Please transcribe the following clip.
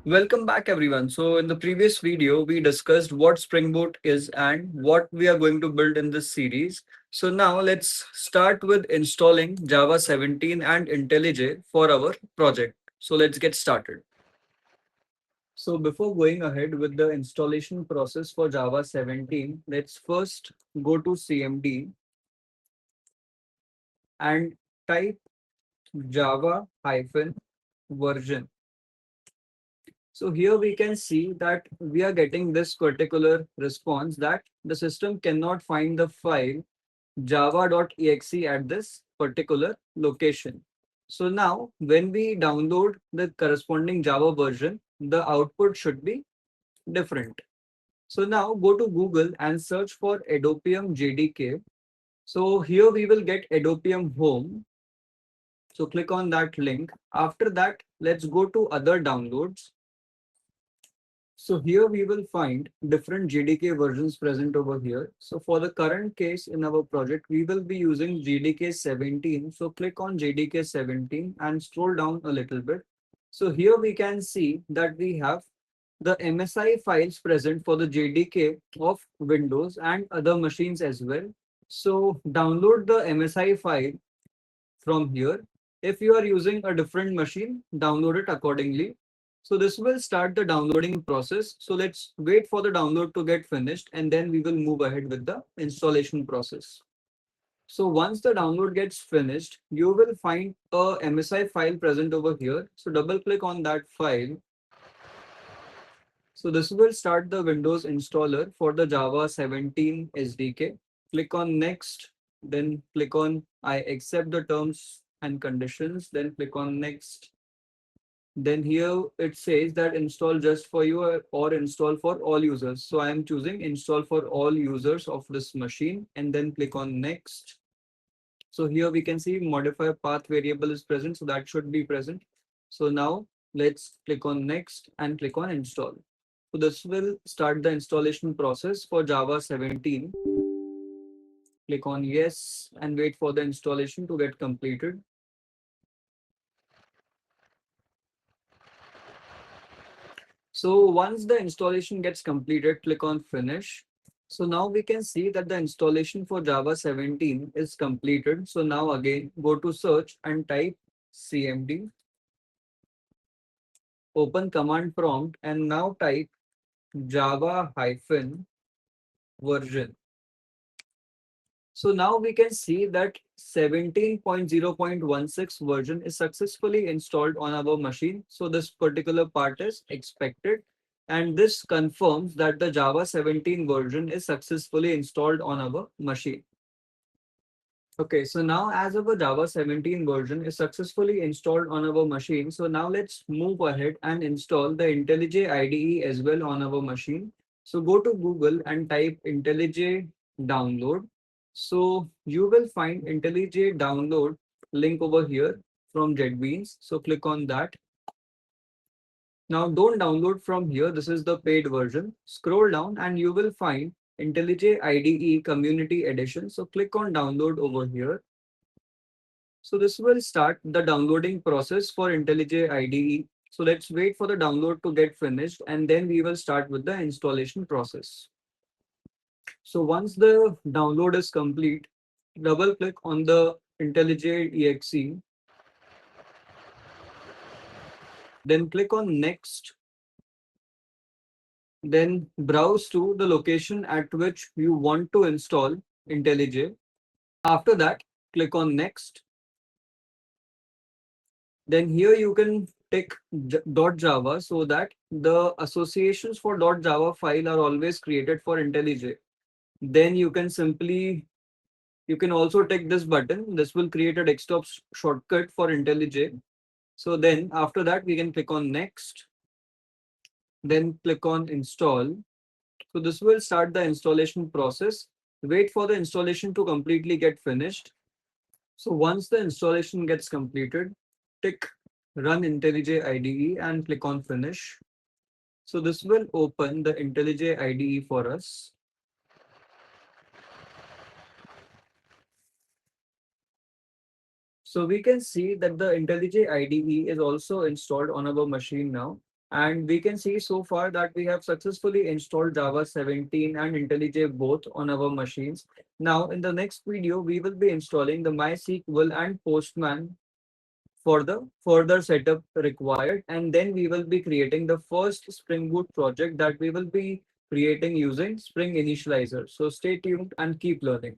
Welcome back everyone. So in the previous video, we discussed what Spring Boot is and what we are going to build in this series. So now let's start with installing Java 17 and IntelliJ for our project. So let's get started. So before going ahead with the installation process for Java 17, let's first go to CMD and type Java hyphen version. So here we can see that we are getting this particular response that the system cannot find the file java.exe at this particular location. So now when we download the corresponding Java version, the output should be different. So now go to Google and search for Adopium JDK. So here we will get Adopium Home. So click on that link. After that, let's go to other downloads. So here we will find different JDK versions present over here. So for the current case in our project, we will be using JDK 17. So click on JDK 17 and scroll down a little bit. So here we can see that we have the MSI files present for the JDK of Windows and other machines as well. So download the MSI file from here. If you are using a different machine, download it accordingly. So this will start the downloading process. So let's wait for the download to get finished and then we will move ahead with the installation process. So once the download gets finished, you will find a MSI file present over here. So double click on that file. So this will start the Windows installer for the Java 17 SDK. Click on next, then click on I accept the terms and conditions, then click on next. Then here it says that install just for you or install for all users. So I am choosing install for all users of this machine and then click on next. So here we can see modify path variable is present. So that should be present. So now let's click on next and click on install. So this will start the installation process for Java 17. Click on yes and wait for the installation to get completed. So once the installation gets completed, click on finish. So now we can see that the installation for Java 17 is completed. So now again, go to search and type CMD, open command prompt and now type Java hyphen version. So now we can see that 17.0.16 version is successfully installed on our machine. So this particular part is expected. And this confirms that the Java 17 version is successfully installed on our machine. Okay, so now as our Java 17 version is successfully installed on our machine, so now let's move ahead and install the IntelliJ IDE as well on our machine. So go to Google and type IntelliJ download. So you will find IntelliJ download link over here from JetBeans. So click on that. Now don't download from here. This is the paid version. Scroll down and you will find IntelliJ IDE Community Edition. So click on download over here. So this will start the downloading process for IntelliJ IDE. So let's wait for the download to get finished and then we will start with the installation process. So once the download is complete, double click on the IntelliJ exe, then click on next, then browse to the location at which you want to install IntelliJ. After that, click on next. Then here you can tick .java so that the associations for .java file are always created for IntelliJ. Then you can also tick this button. This will create a desktop shortcut for IntelliJ. So then after that, we can click on next, then click on install. So this will start the installation process. Wait for the installation to completely get finished. So once the installation gets completed, tick Run IntelliJ IDE and click on Finish. So this will open the IntelliJ IDE for us. So we can see that the IntelliJ IDE is also installed on our machine now. And we can see so far that we have successfully installed Java 17 and IntelliJ both on our machines. Now, in the next video, we will be installing the MySQL and Postman for the further setup required. And then we will be creating the first Spring Boot project that we will be creating using Spring Initializer. So stay tuned and keep learning.